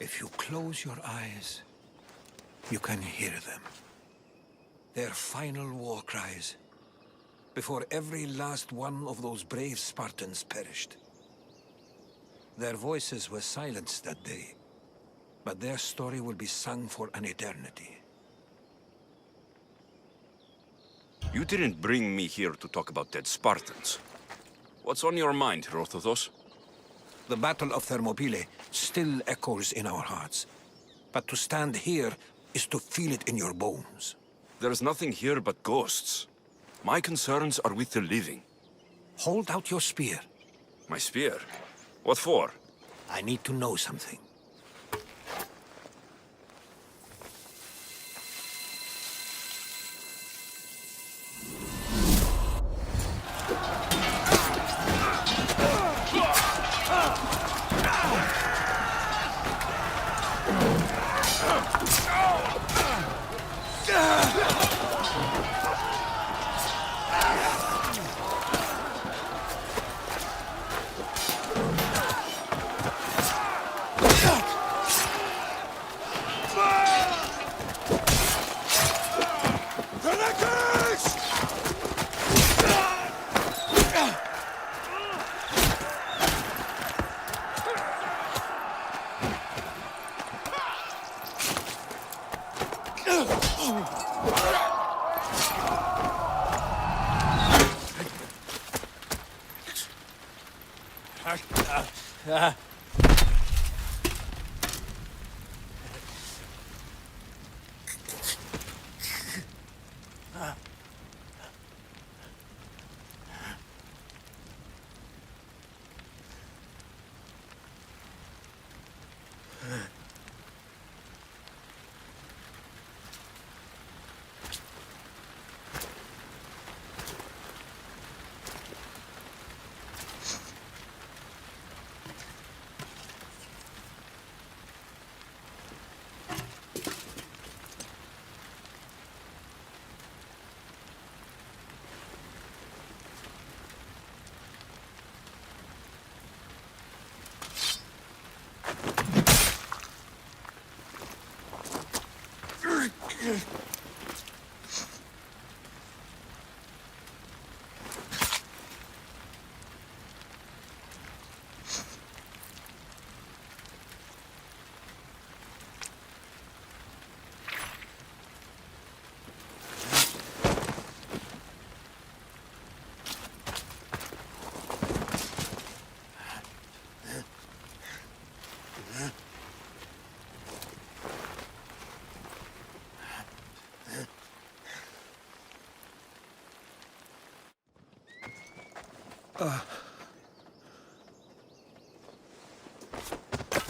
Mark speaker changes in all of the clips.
Speaker 1: If you close your eyes, you can hear them. Their final war cries, before every last one of those brave Spartans perished. Their voices were silenced that day, but their story will be sung for an eternity.
Speaker 2: You didn't bring me here to talk about dead Spartans. What's on your mind, Rothothos?
Speaker 1: The Battle of Thermopylae still echoes in our hearts. But to stand here is to feel it in your bones.
Speaker 2: There's nothing here but ghosts. My concerns are with the living.
Speaker 1: Hold out your spear.
Speaker 2: My spear? What for?
Speaker 1: I need to know something.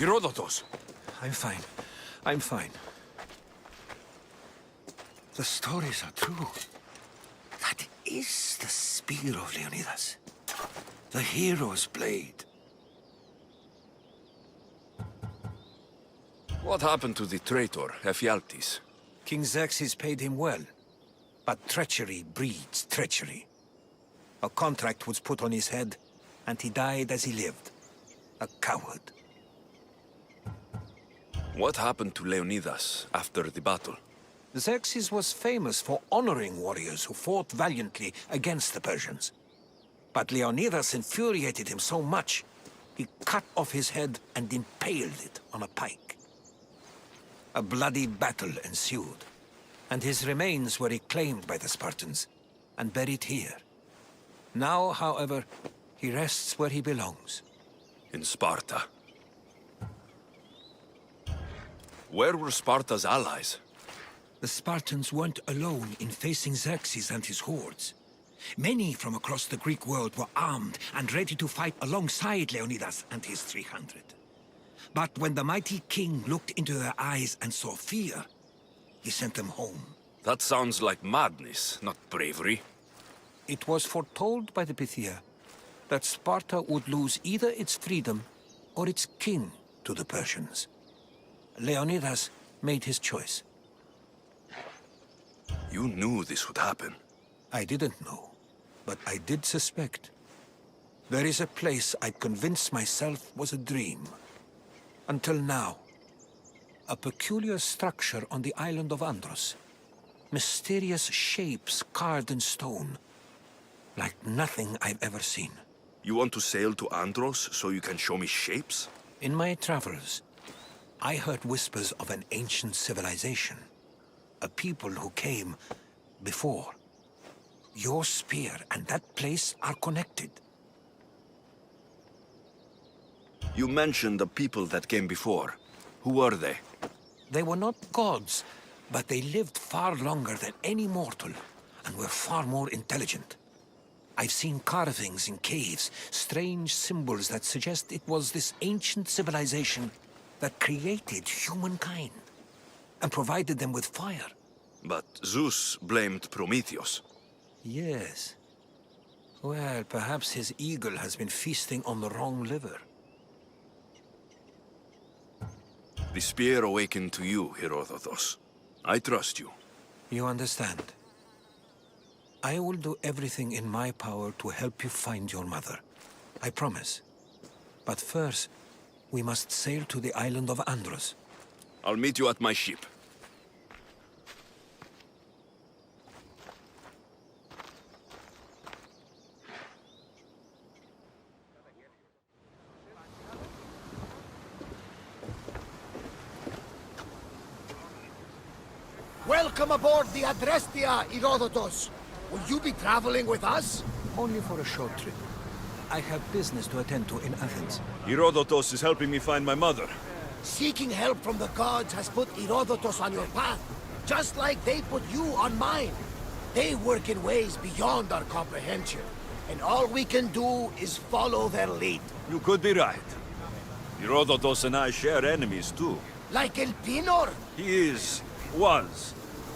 Speaker 2: Herodotus!
Speaker 1: I'm fine. I'm fine. The stories are true. That is the spear of Leonidas. The hero's blade.
Speaker 2: What happened to the traitor, Ephialtes?
Speaker 1: King Xerxes paid him well. But treachery breeds treachery. A contract was put on his head, and he died as he lived. A coward.
Speaker 2: What happened to Leonidas after the battle?
Speaker 1: Xerxes was famous for honoring warriors who fought valiantly against the Persians. But Leonidas infuriated him so much, he cut off his head and impaled it on a pike. A bloody battle ensued, and his remains were reclaimed by the Spartans and buried here. Now, however, he rests where he belongs.
Speaker 2: In Sparta. Where were Sparta's allies?
Speaker 1: The Spartans weren't alone in facing Xerxes and his hordes. Many from across the Greek world were armed and ready to fight alongside Leonidas and his 300. But when the mighty king looked into their eyes and saw fear, he sent them home.
Speaker 2: That sounds like madness, not bravery.
Speaker 1: It was foretold by the Pythia that Sparta would lose either its freedom or its king to the Persians. Leonidas made his choice.
Speaker 2: You knew this would happen.
Speaker 1: I didn't know, but I did suspect. There is a place I'd convinced myself was a dream. Until now, a peculiar structure on the island of Andros. Mysterious shapes carved in stone. Like nothing I've ever seen.
Speaker 2: You want to sail to Andros so you can show me shapes?
Speaker 1: In my travels, I heard whispers of an ancient civilization. A people who came before. Your spear and that place are connected.
Speaker 2: You mentioned the people that came before. Who were they?
Speaker 1: They were not gods, but they lived far longer than any mortal, and were far more intelligent. I've seen carvings in caves, strange symbols that suggest it was this ancient civilization that created humankind, and provided them with fire.
Speaker 2: But Zeus blamed Prometheus.
Speaker 1: Yes. Well, perhaps his eagle has been feasting on the wrong liver.
Speaker 2: The spear awakened to you, Herodotus. I trust you.
Speaker 1: You understand. I will do everything in my power to help you find your mother. I promise. But first, we must sail to the island of Andros.
Speaker 2: I'll meet you at my ship.
Speaker 3: Welcome aboard the Adrestia, Herodotus. Will you be traveling with us?
Speaker 1: Only for a short trip. I have business to attend to in Athens.
Speaker 4: Herodotus is helping me find my mother.
Speaker 3: Seeking help from the gods has put Herodotus on your path, just like they put you on mine. They work in ways beyond our comprehension, and all we can do is follow their lead.
Speaker 4: You could be right. Herodotus and I share enemies too.
Speaker 3: Like El Pinor?
Speaker 4: He was,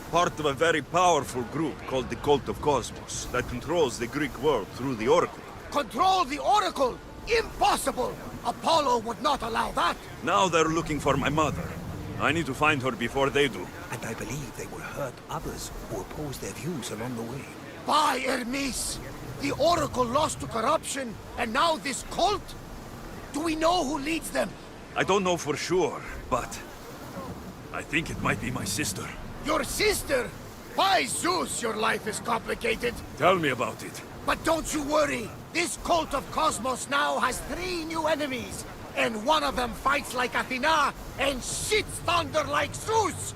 Speaker 4: part of a very powerful group called the Cult of Cosmos that controls the Greek world through the Oracle.
Speaker 3: Control the Oracle? Impossible! Apollo would not allow that!
Speaker 4: Now they're looking for my mother. I need to find her before they do.
Speaker 1: And I believe they will hurt others who oppose their views along the way.
Speaker 3: By Hermes! The Oracle lost to corruption, and now this cult? Do we know who leads them?
Speaker 4: I don't know for sure, but I think it might be my sister.
Speaker 3: Your sister? By Zeus, your life is complicated.
Speaker 4: Tell me about it.
Speaker 3: But don't you worry. This cult of Cosmos now has 3 new enemies. And one of them fights like Athena and shits thunder like Zeus.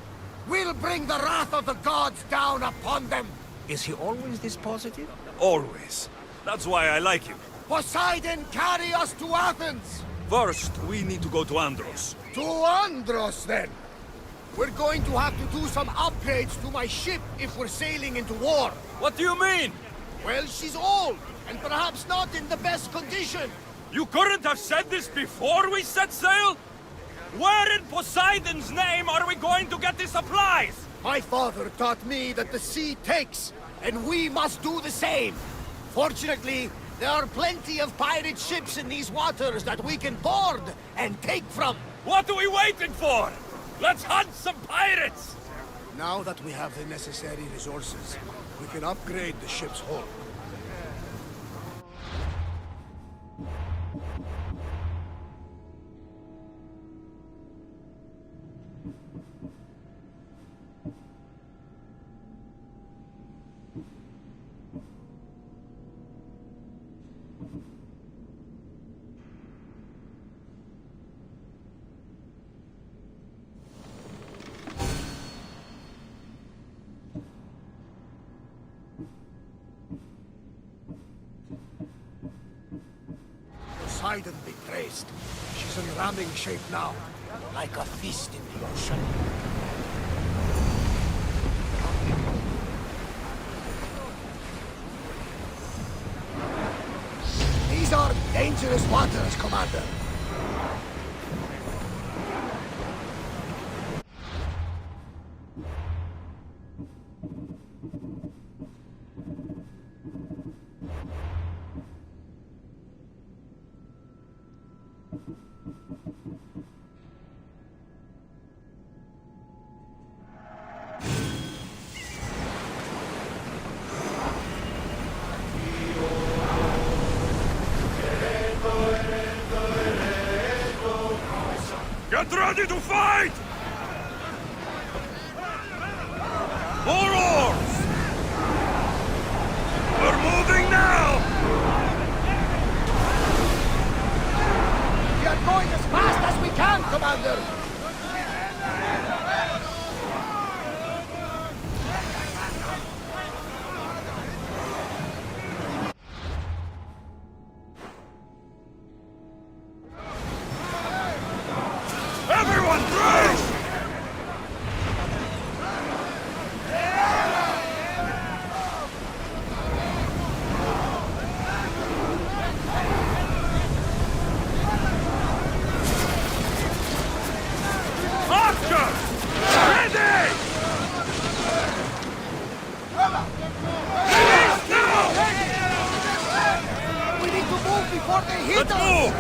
Speaker 3: We'll bring the wrath of the gods down upon them.
Speaker 1: Is he always this positive?
Speaker 4: Always. That's why I like him.
Speaker 3: Poseidon, carry us to Athens.
Speaker 4: First, we need to go to Andros.
Speaker 3: To Andros, then. We're going to have to do some upgrades to my ship if we're sailing into war.
Speaker 4: What do you mean?
Speaker 3: Well, she's old, and perhaps not in the best condition.
Speaker 4: You couldn't have said this before we set sail? Where in Poseidon's name are we going to get the supplies?
Speaker 3: My father taught me that the sea takes, and we must do the same. Fortunately, there are plenty of pirate ships in these waters that we can board and take from.
Speaker 4: What are we waiting for? Let's hunt some pirates!
Speaker 3: Now that we have the necessary resources, we can upgrade the ship's hull. Poseidon be praised. She's in ramming shape now, like a fist in the ocean. These are dangerous waters, Commander.
Speaker 4: Get ready to fight! More oars! We're moving now!
Speaker 3: We are going as fast as we can, Commander!
Speaker 4: Everyone, brace! Archers! Ready! Release now!
Speaker 3: We need to move before they hit
Speaker 4: Let's
Speaker 3: us!
Speaker 4: move!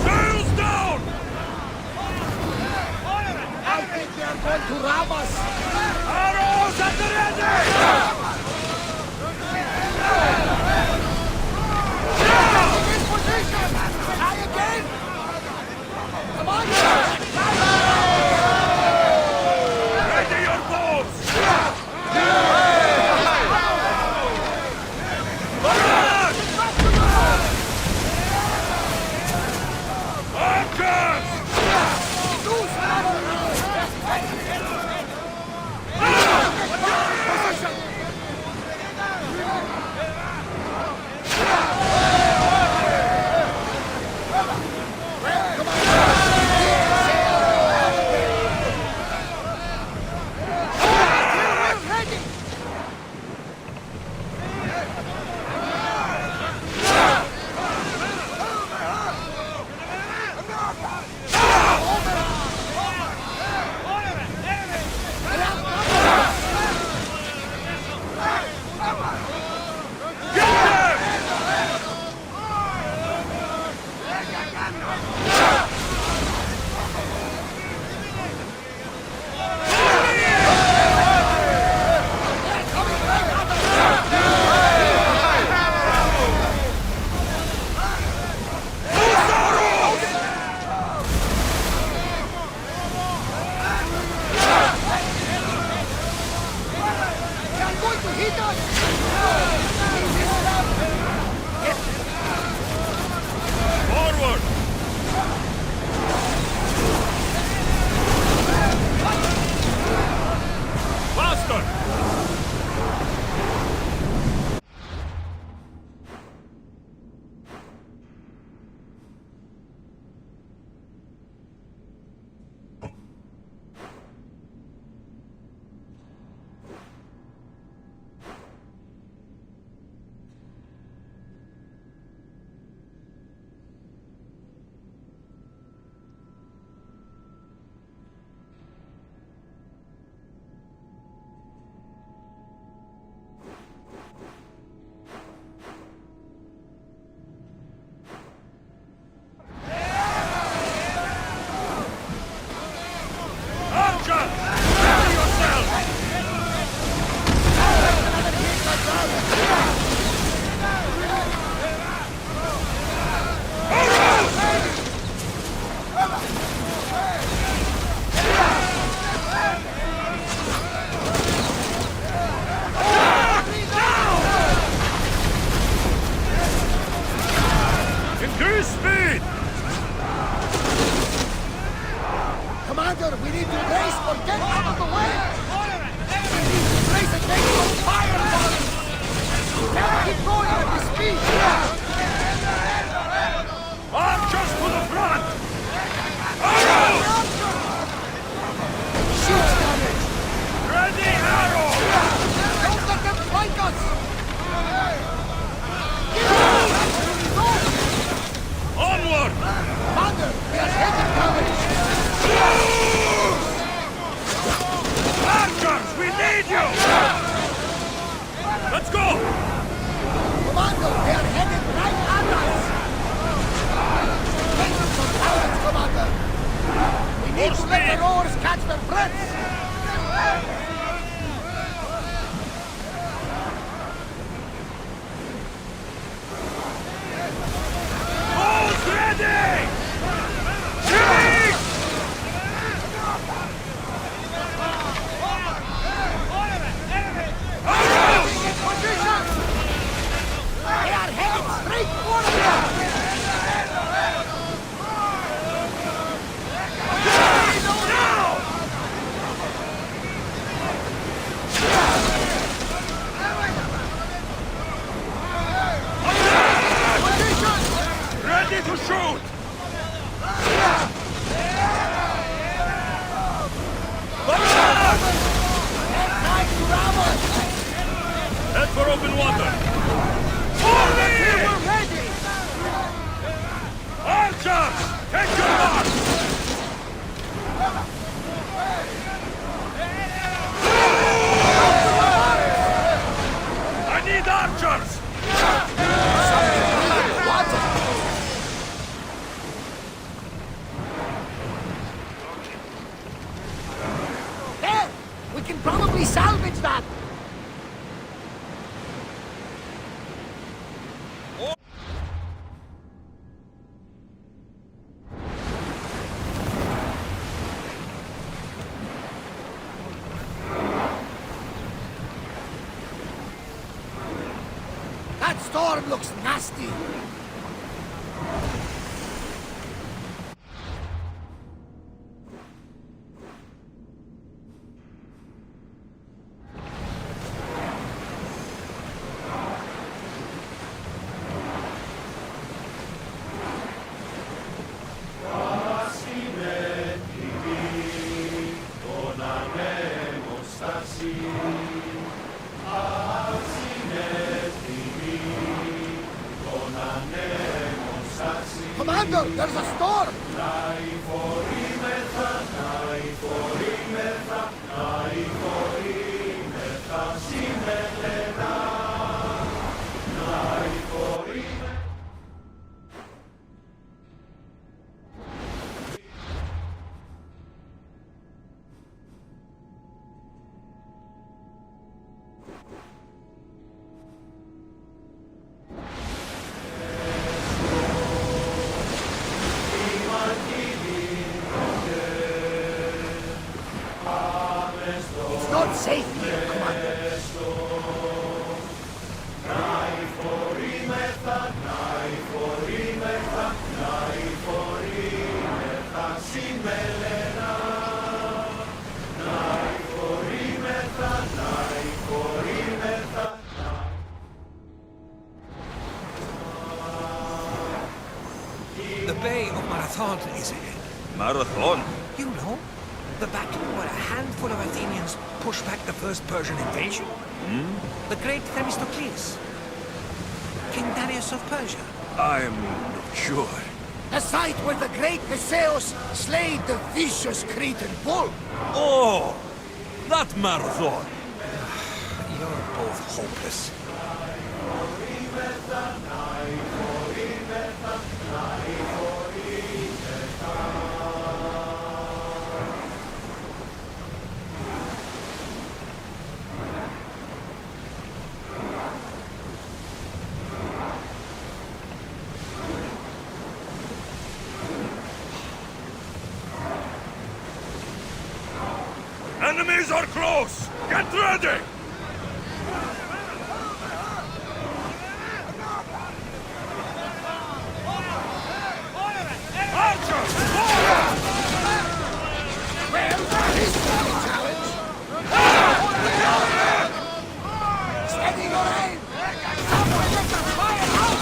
Speaker 4: Sails down!
Speaker 3: I think they are going to ram us!
Speaker 4: Arrows at the ready!
Speaker 3: In position! Try again! Come on!
Speaker 4: Ready your bows! Archers! Forward! Faster!
Speaker 3: Commander, we need to brace or get out of the way! We need to brace against those fireballs! Can't keep going at this speed!
Speaker 4: Archers to the front! Arrows!
Speaker 3: Shields damaged!
Speaker 4: Ready, arrows!
Speaker 3: Don't let them flank us!
Speaker 4: Onward!
Speaker 3: Commander, we are taking damage!
Speaker 4: Archers, we need you! Let's go!
Speaker 3: Commander, they are headed right at us! Take them some balance, Commander! We need
Speaker 4: More
Speaker 3: to let
Speaker 4: speed.
Speaker 3: the rowers catch their breaths!
Speaker 4: order! For me!
Speaker 3: We're ready!
Speaker 4: Archers! Take your mark! I need archers!
Speaker 3: There! We can probably salvage that! That storm looks nasty! Commander, there's a storm! It's not safe here, Commander.
Speaker 1: The Bay of Marathon is ahead.
Speaker 4: Marathon?
Speaker 1: You know, the battle where a handful of Athenians pushed back the first Persian invasion. The great Themistocles. King Darius of Persia.
Speaker 4: I'm not sure.
Speaker 3: The site where the great Theseus slayed the vicious Cretan bull.
Speaker 4: Oh! That Marathon!
Speaker 1: You're both hopeless.
Speaker 4: Enemies are close! Get ready! Archers! Forward!
Speaker 3: Steady your aim! Someone let the fire out!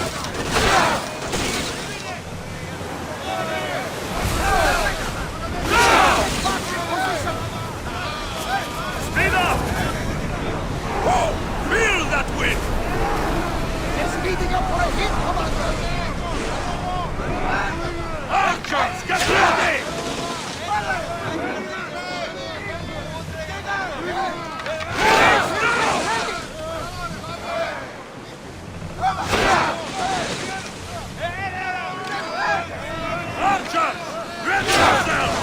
Speaker 4: Speed up! Whoa! Feel that wind!
Speaker 3: They're speeding up for a hit, Commander!
Speaker 4: Archers, get ready! Archers, ready yourselves!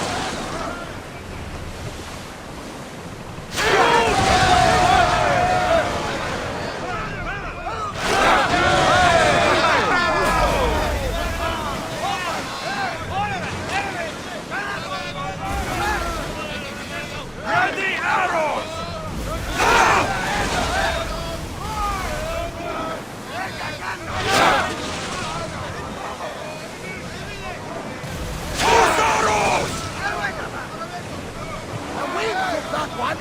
Speaker 4: Ready arrows! Whose arrows?
Speaker 3: We took that one!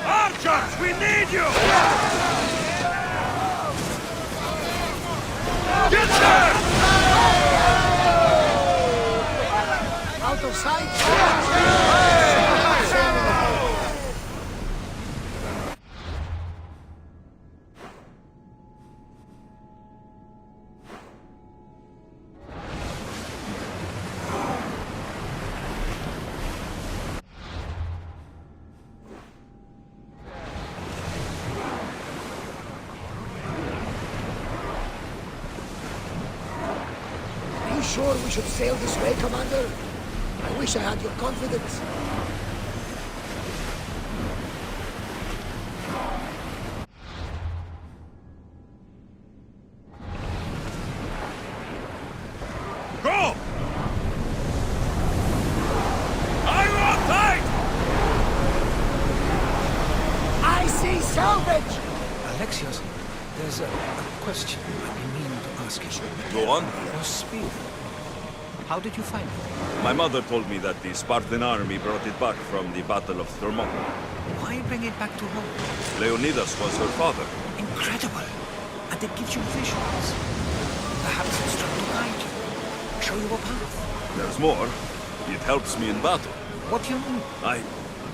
Speaker 4: Archers, we need you! Get there!
Speaker 3: Out of sight! sure we should sail this way, Commander? I wish I had your confidence.
Speaker 4: Go! I'm on tight!
Speaker 3: I see salvage!
Speaker 1: Alexios, there's a question I've been meaning to ask you.
Speaker 4: Go on.
Speaker 1: Your spear. How did you find it?
Speaker 4: My mother told me that the Spartan army brought it back from the Battle of Thermopylae.
Speaker 1: Why bring it back to home?
Speaker 4: Leonidas was her father.
Speaker 1: Incredible. And it gives you visions. Perhaps it's trying to guide you. Show you a path.
Speaker 4: There's more. It helps me in battle.
Speaker 1: What do you mean?
Speaker 4: I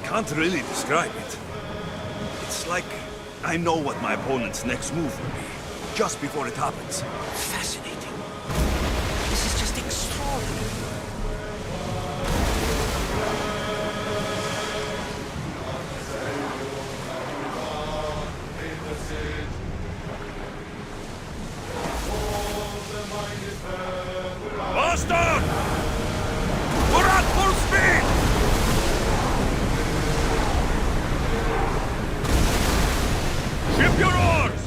Speaker 4: can't really describe it. It's like I know what my opponent's next move will be, just before it happens.
Speaker 1: Fascinating. This is just extraordinary.
Speaker 4: Boston! We're at full speed! Ship your oars!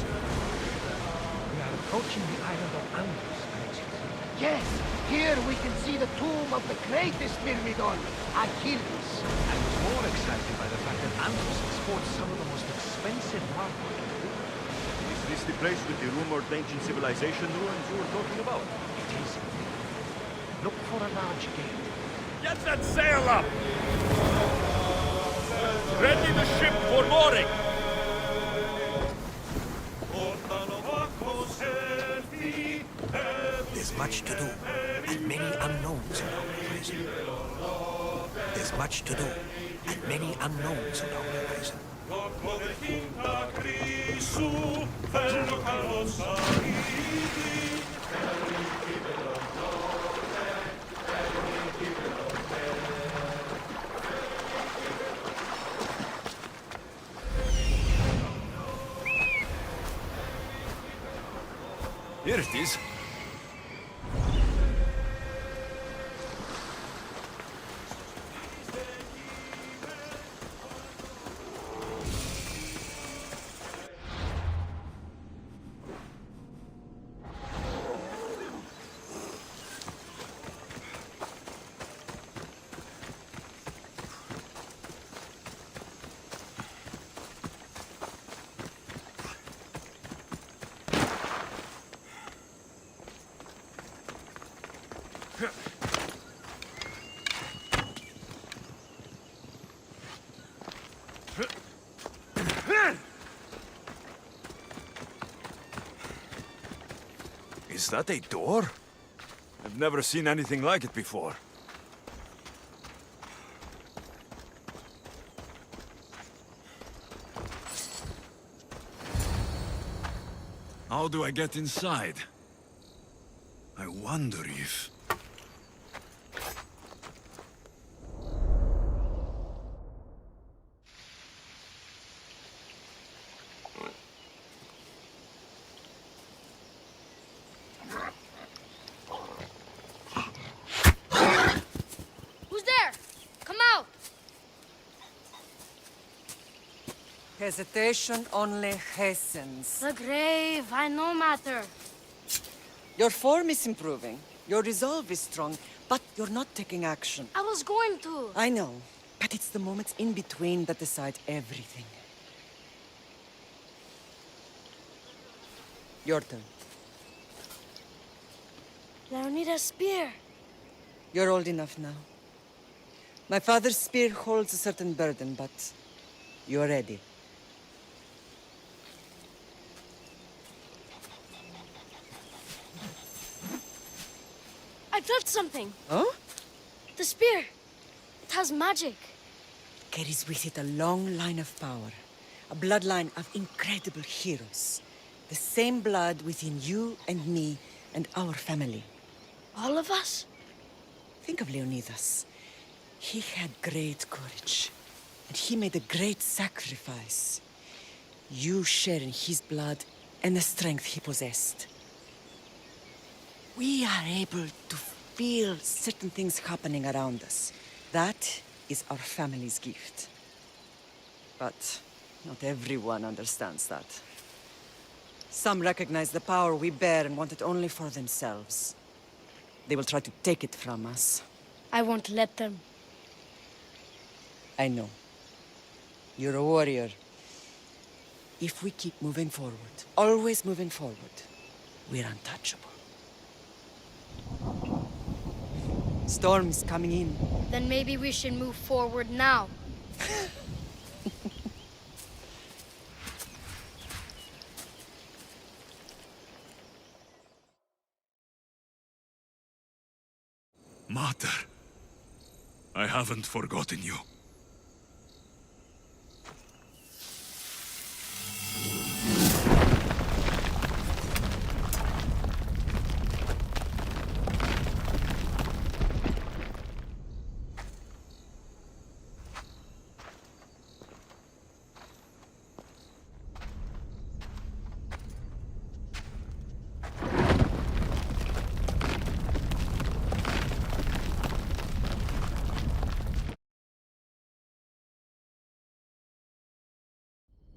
Speaker 1: We are approaching the island of Andros, Alexios.
Speaker 3: Yes, here we can see the tomb of the greatest Myrmidon, Achilles.
Speaker 1: I was more excited by the fact that Andros exports some of the most expensive hardware to the world.
Speaker 4: Is this the place with the rumored ancient civilization ruins you were talking about?
Speaker 1: It is. Look for a large gate.
Speaker 4: Get that sail up! Ready the ship for mooring!
Speaker 1: There's much to do, and many unknowns on our horizon. There's much to do, and many unknowns on our horizon.
Speaker 2: Here it is.
Speaker 4: Is that a door? I've never seen anything like it before. How do I get inside? I wonder if...
Speaker 5: Who's there? Come out!
Speaker 6: Hesitation only hastens.
Speaker 5: The grave, I no matter.
Speaker 6: Your form is improving. Your resolve is strong, but you're not taking action.
Speaker 5: I was going to.
Speaker 6: I know, but it's the moments in between that decide everything. Your turn.
Speaker 5: Leonidas' spear.
Speaker 6: You're old enough now. My father's spear holds a certain burden, but you're ready.
Speaker 5: I felt something.
Speaker 6: Oh?
Speaker 5: The spear. It has magic.
Speaker 6: Carries with it a long line of power. A bloodline of incredible heroes. The same blood within you and me and our family.
Speaker 5: All of us?
Speaker 6: Think of Leonidas. He had great courage. And he made a great sacrifice. You share in his blood and the strength he possessed. We are able to feel certain things happening around us. That is our family's gift. But not everyone understands that. Some recognize the power we bear and want it only for themselves. They will try to take it from us.
Speaker 5: I won't let them.
Speaker 6: I know. You're a warrior. If we keep moving forward, always moving forward, we're untouchable. Storm is coming in.
Speaker 5: Then maybe we should move forward now.
Speaker 7: Mater, I haven't forgotten you.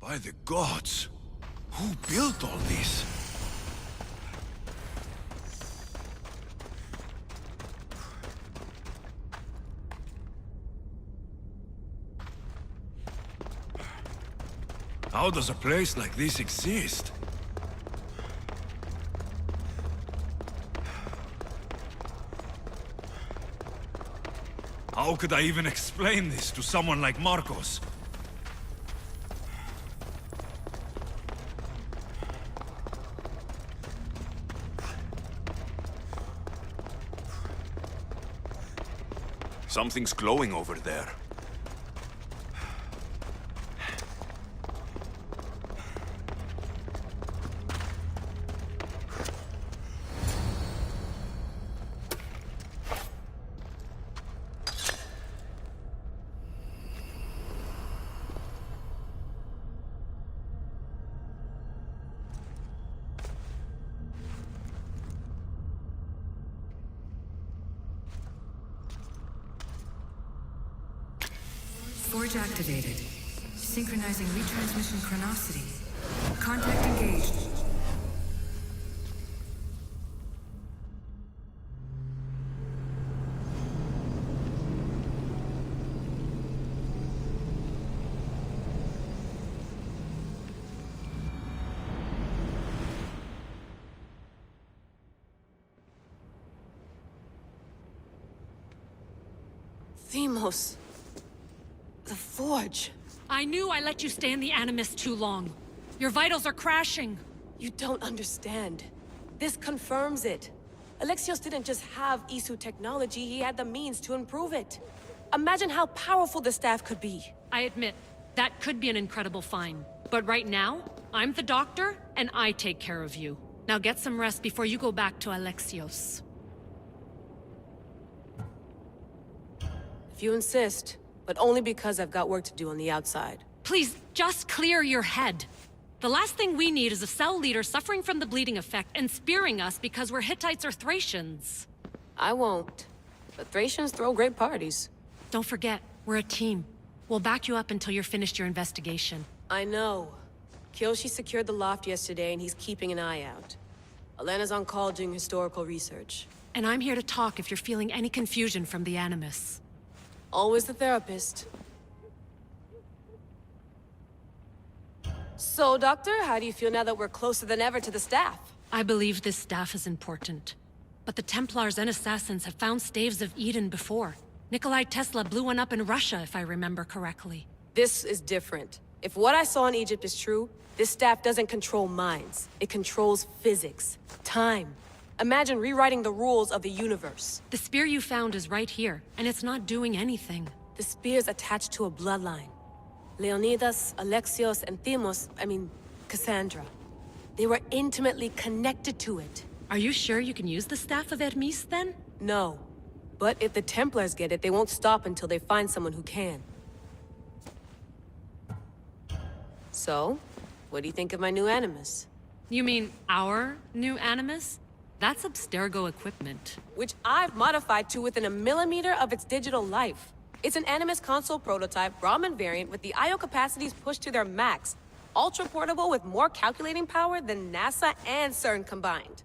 Speaker 7: By the gods! Who built all this? How does a place like this exist? How could I even explain this to someone like Marcos?
Speaker 2: Something's glowing over there.
Speaker 8: Forge activated. Synchronizing retransmission chronicity. Contact engaged.
Speaker 9: Themos. The Forge.
Speaker 10: I knew I let you stay in the Animus too long. Your vitals are crashing.
Speaker 9: You don't understand. This confirms it. Alexios didn't just have Isu technology, he had the means to improve it. Imagine how powerful the staff could be.
Speaker 10: I admit, that could be an incredible find. But right now, I'm the doctor, and I take care of you. Now get some rest before you go back to Alexios.
Speaker 9: If you insist, but only because I've got work to do on the outside.
Speaker 10: Please, just clear your head. The last thing we need is a cell leader suffering from the bleeding effect and spearing us because we're Hittites or Thracians.
Speaker 9: I won't. But Thracians throw great parties.
Speaker 10: Don't forget, we're a team. We'll back you up until you're finished your investigation.
Speaker 9: I know. Kyoshi secured the loft yesterday and he's keeping an eye out. Elena's on call doing historical research.
Speaker 10: And I'm here to talk if you're feeling any confusion from the Animus.
Speaker 9: Always the therapist. So, Doctor, how do you feel now that we're closer than ever to the staff?
Speaker 10: I believe this staff is important. But the Templars and Assassins have found staves of Eden before. Nikolai Tesla blew one up in Russia, if I remember correctly.
Speaker 9: This is different. If what I saw in Egypt is true, this staff doesn't control minds. It controls physics, time. Imagine rewriting the rules of the universe.
Speaker 10: The spear you found is right here, and it's not doing anything.
Speaker 9: The spear's attached to a bloodline. Leonidas, Alexios, and Cassandra. They were intimately connected to it.
Speaker 10: Are you sure you can use the Staff of Hermes, then?
Speaker 9: No. But if the Templars get it, they won't stop until they find someone who can. So, what do you think of my new Animus?
Speaker 10: You mean our new Animus? That's Abstergo equipment.
Speaker 9: Which I've modified to within a millimeter of its digital life. It's an Animus console prototype Brahmin variant with the I/O capacities pushed to their max. Ultra portable with more calculating power than NASA and CERN combined.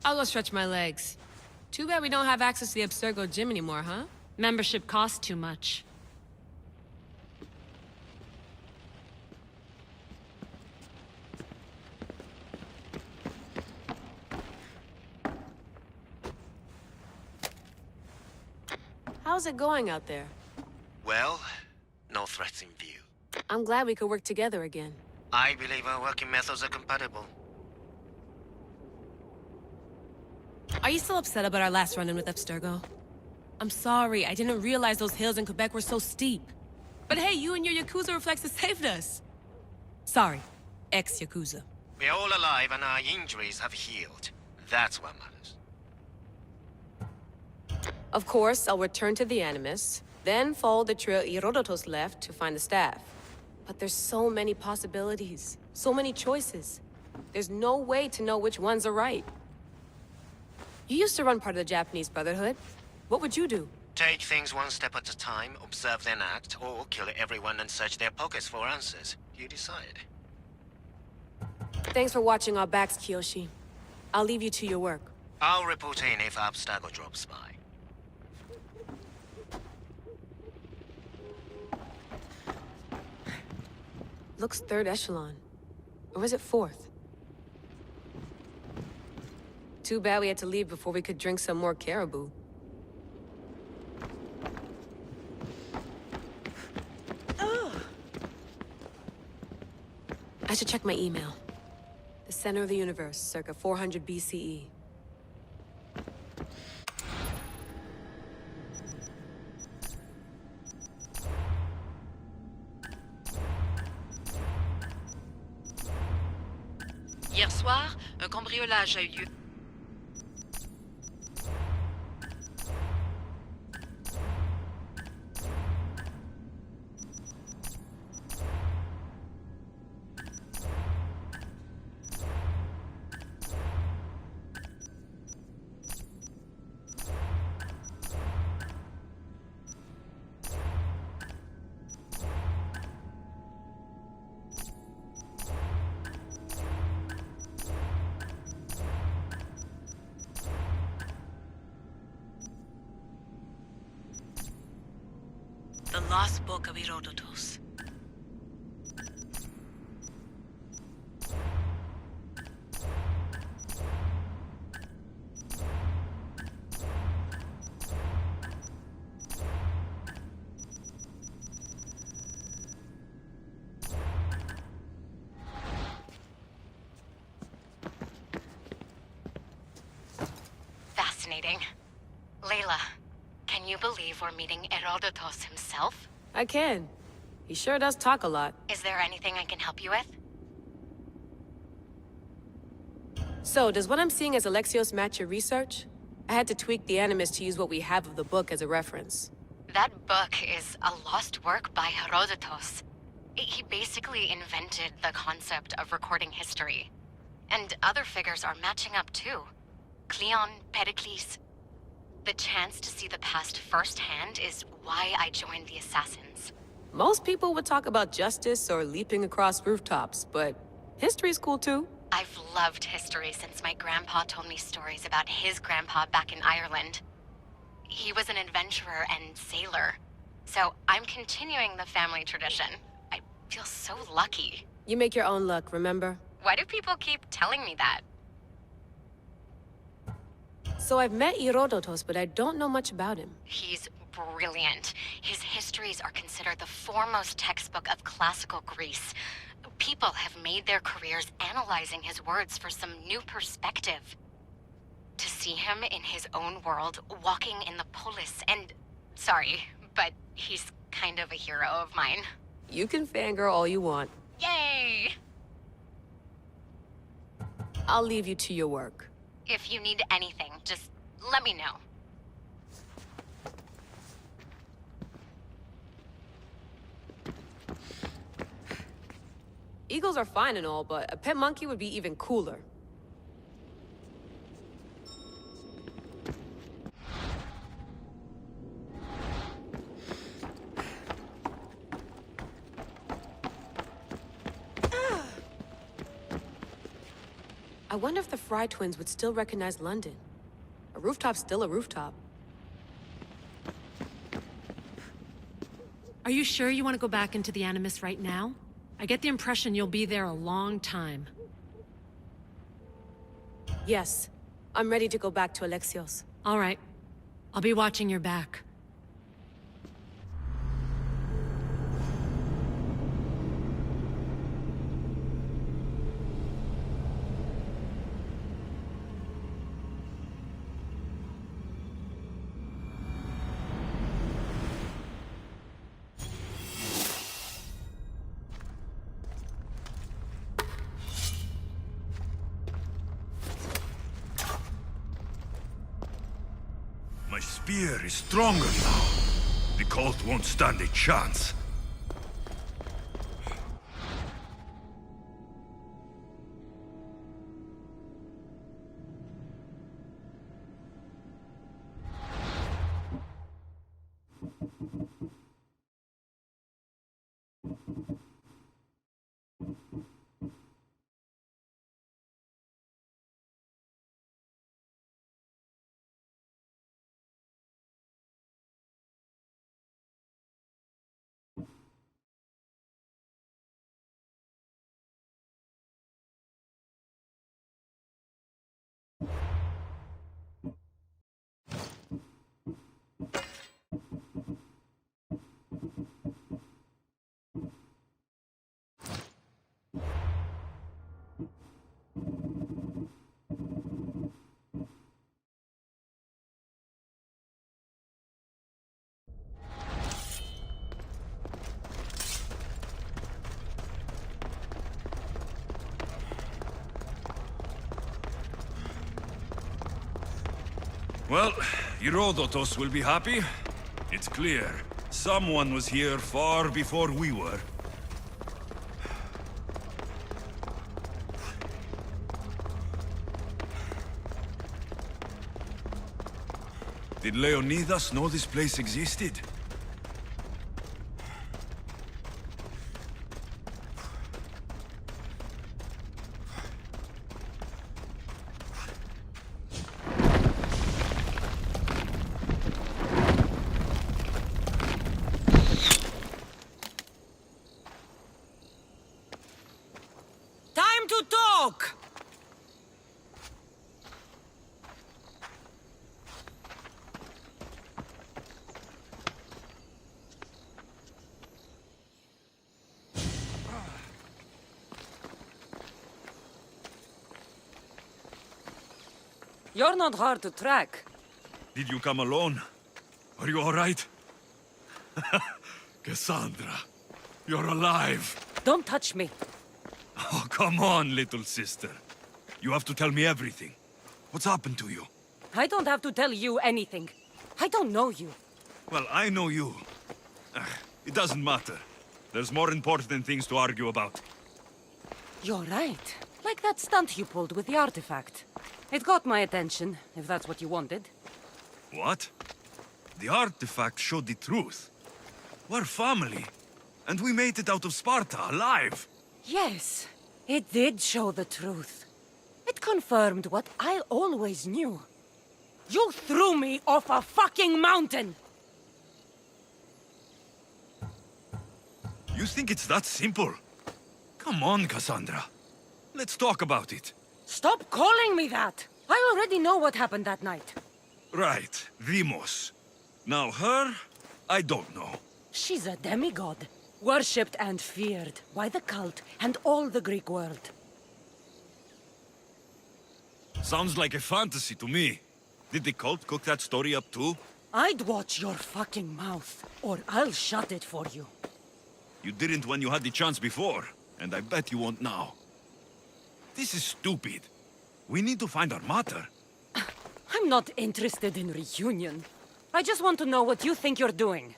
Speaker 9: I'll go stretch my legs. Too bad we don't have access to the Abstergo gym anymore, huh?
Speaker 10: Membership costs too much.
Speaker 9: How's it going out there?
Speaker 11: Well, no threats in view.
Speaker 9: I'm glad we could work together again.
Speaker 11: I believe our working methods are compatible.
Speaker 9: Are you still upset about our last run-in with Abstergo? I'm sorry, I didn't realize those hills in Quebec were so steep. But hey, you and your Yakuza reflexes saved us. Sorry, ex-Yakuza.
Speaker 11: We're all alive and our injuries have healed. That's what matters.
Speaker 9: Of course, I'll return to the Animus, then follow the trail Herodotus left to find the staff. But there's so many possibilities, so many choices. There's no way to know which ones are right. You used to run part of the Japanese Brotherhood. What would you do?
Speaker 11: Take things one step at a time, observe then act, or kill everyone and search their pockets for answers. You decide.
Speaker 9: Thanks for watching our backs, Kiyoshi. I'll leave you to your work.
Speaker 11: I'll report in if Abstergo drops by.
Speaker 9: Looks third echelon. Or is it fourth? Too bad we had to leave before we could drink some more caribou. I should check my email. The center of the universe, circa 400 BCE.
Speaker 12: Hier soir, un cambriolage a eu lieu. The Lost Book of Herodotus.
Speaker 13: Fascinating. Layla, can you believe we're meeting Herodotus himself?
Speaker 9: I can. He sure does talk a lot.
Speaker 13: Is there anything I can help you with?
Speaker 9: So, does what I'm seeing as Alexios match your research? I had to tweak the Animus to use what we have of the book as a reference.
Speaker 13: That book is a lost work by Herodotus. He basically invented the concept of recording history. And other figures are matching up too. Cleon, Pericles. The chance to see the past firsthand is why I joined the Assassins.
Speaker 9: Most people would talk about justice or leaping across rooftops, but history's cool too.
Speaker 13: I've loved history since my grandpa told me stories about his grandpa back in Ireland. He was an adventurer and sailor. So I'm continuing the family tradition. I feel so lucky.
Speaker 9: You make your own luck, remember?
Speaker 13: Why do people keep telling me that?
Speaker 9: So I've met Herodotus, but I don't know much about him.
Speaker 13: He's brilliant. His histories are considered the foremost textbook of classical Greece. People have made their careers analyzing his words for some new perspective. To see him in his own world, walking in the polis, and... Sorry, but he's kind of a hero of mine.
Speaker 9: You can fangirl all you want.
Speaker 13: Yay!
Speaker 9: I'll leave you to your work.
Speaker 13: If you need anything, just let me know.
Speaker 9: Eagles are fine and all, but a pet monkey would be even cooler. I wonder if the Fry twins would still recognize London. A rooftop's still a rooftop.
Speaker 10: Are you sure you want to go back into the Animus right now? I get the impression you'll be there a long time.
Speaker 9: Yes. I'm ready to go back to Alexios.
Speaker 10: All right. I'll be watching your back.
Speaker 7: My spear is stronger now. The cult won't stand a chance. Well, Herodotus will be happy. It's clear. Someone was here far before we were. Did Leonidas know this place existed?
Speaker 6: Time to talk! You're not hard to track.
Speaker 7: Did you come alone? Are you all right? Cassandra, you're alive.
Speaker 6: Don't touch me.
Speaker 7: Oh, come on, little sister. You have to tell me everything. What's happened to you?
Speaker 6: I don't have to tell you anything. I don't know you.
Speaker 7: Well, I know you. It doesn't matter. There's more important things to argue about.
Speaker 6: You're right. Like that stunt you pulled with the artifact. It got my attention, if that's what you wanted.
Speaker 7: What? The artifact showed the truth. We're family. And we made it out of Sparta, alive.
Speaker 6: Yes, it did show the truth. It confirmed what I always knew. You threw me off a fucking mountain!
Speaker 7: You think it's that simple? Come on, Cassandra. Let's talk about it.
Speaker 6: Stop calling me that! I already know what happened that night.
Speaker 7: Right, Deimos. Now her, I don't know.
Speaker 6: She's a demigod. Worshipped and feared by the cult and all the Greek world.
Speaker 7: Sounds like a fantasy to me. Did the cult cook that story up too?
Speaker 6: I'd watch your fucking mouth, or I'll shut it for you.
Speaker 7: You didn't when you had the chance before, and I bet you won't now. This is stupid. We need to find our mater.
Speaker 6: I'm not interested in reunion. I just want to know what you think you're doing.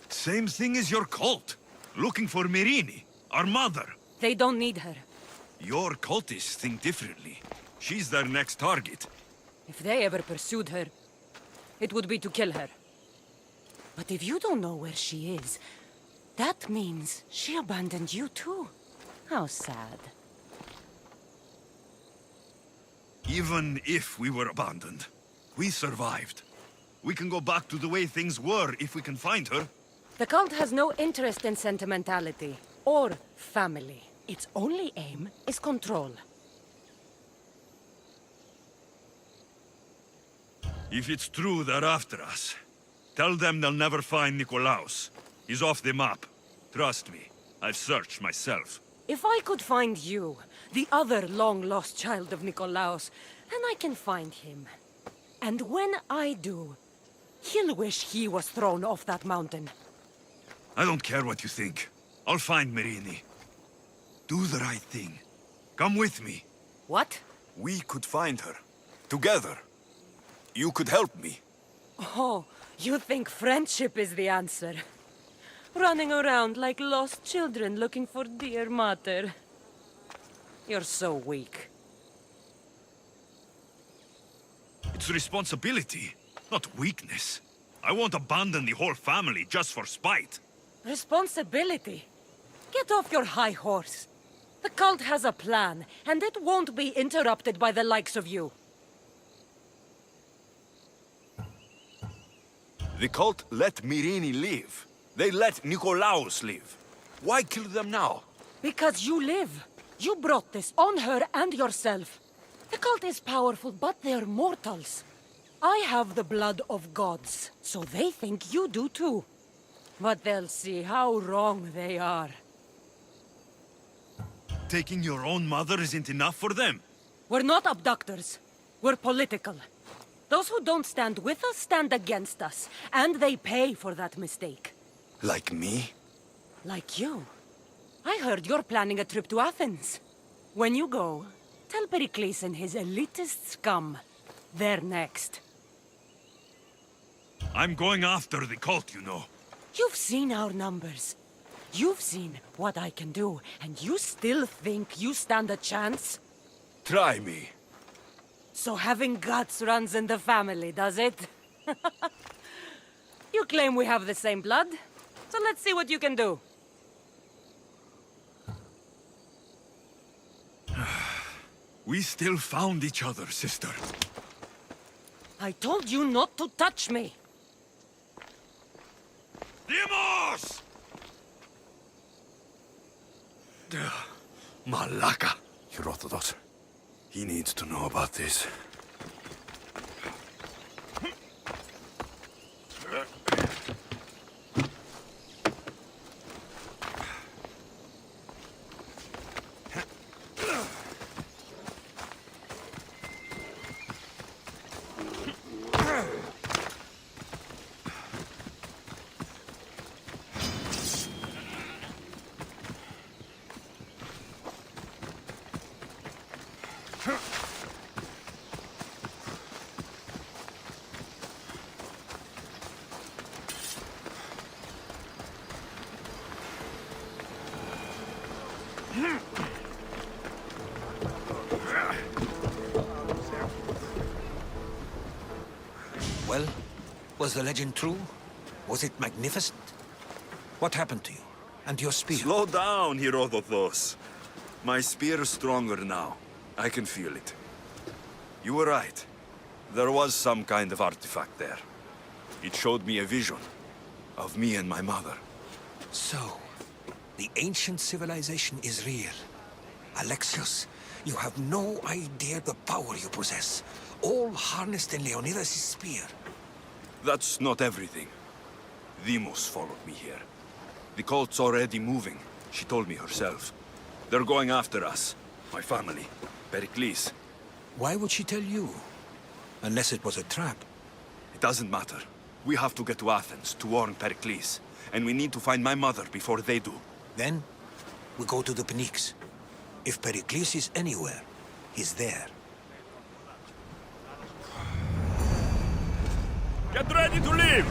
Speaker 7: Same thing as your cult. Looking for Myrrine, our mother.
Speaker 6: They don't need her.
Speaker 7: Your cultists think differently. She's their next target.
Speaker 6: If they ever pursued her, it would be to kill her. But if you don't know where she is, that means she abandoned you too. How sad.
Speaker 7: Even if we were abandoned, we survived. We can go back to the way things were if we can find her.
Speaker 6: The cult has no interest in sentimentality or family. Its only aim is control.
Speaker 7: If it's true they're after us, tell them they'll never find Nikolaos. He's off the map. Trust me, I've searched myself.
Speaker 6: If I could find you, the other long-lost child of Nikolaos, then I can find him. And when I do, he'll wish he was thrown off that mountain.
Speaker 7: I don't care what you think. I'll find Merini. Do the right thing. Come with me.
Speaker 6: What?
Speaker 2: We could find her. Together. You could help me.
Speaker 6: Oh, you think friendship is the answer? Running around like lost children looking for dear mater. You're so weak.
Speaker 7: It's responsibility, not weakness. I won't abandon the whole family just for spite.
Speaker 6: Responsibility? Get off your high horse. The cult has a plan, and it won't be interrupted by the likes of you.
Speaker 2: The cult let Merini live. They let Nikolaos live. Why kill them now?
Speaker 6: Because you live. You brought this on her and yourself. The cult is powerful, but they're mortals. I have the blood of gods, so they think you do too. But they'll see how wrong they are.
Speaker 7: Taking your own mother isn't enough for them.
Speaker 6: We're not abductors. We're political. Those who don't stand with us stand against us, and they pay for that mistake.
Speaker 2: Like me?
Speaker 6: Like you. I heard you're planning a trip to Athens. When you go, tell Pericles and his elitist scum they're next.
Speaker 7: I'm going after the cult, you know.
Speaker 6: You've seen our numbers. You've seen what I can do, and you still think you stand a chance?
Speaker 2: Try me.
Speaker 6: So having guts runs in the family, does it? You claim we have the same blood, so let's see what you can do.
Speaker 7: We still found each other, sister.
Speaker 6: I told you not to touch me.
Speaker 7: Dimos! Malaka.
Speaker 2: Herodotus. He needs to know about this.
Speaker 1: Well, was the legend true? Was it magnificent? What happened to you? And your spear?
Speaker 2: Slow down, Herodotus. My spear's stronger now. I can feel it. You were right. There was some kind of artifact there. It showed me a vision of me and my mother.
Speaker 1: So, the ancient civilization is real. Alexios, you have no idea the power you possess. All harnessed in Leonidas' spear.
Speaker 2: That's not everything. Demos followed me here. The cult's already moving. She told me herself. They're going after us. My family. Pericles.
Speaker 1: Why would she tell you? Unless it was a trap.
Speaker 2: It doesn't matter. We have to get to Athens to warn Pericles. And we need to find my mother before they do.
Speaker 1: Then, we go to the Pnyx. If Pericles is anywhere, he's there.
Speaker 7: Get ready to leave!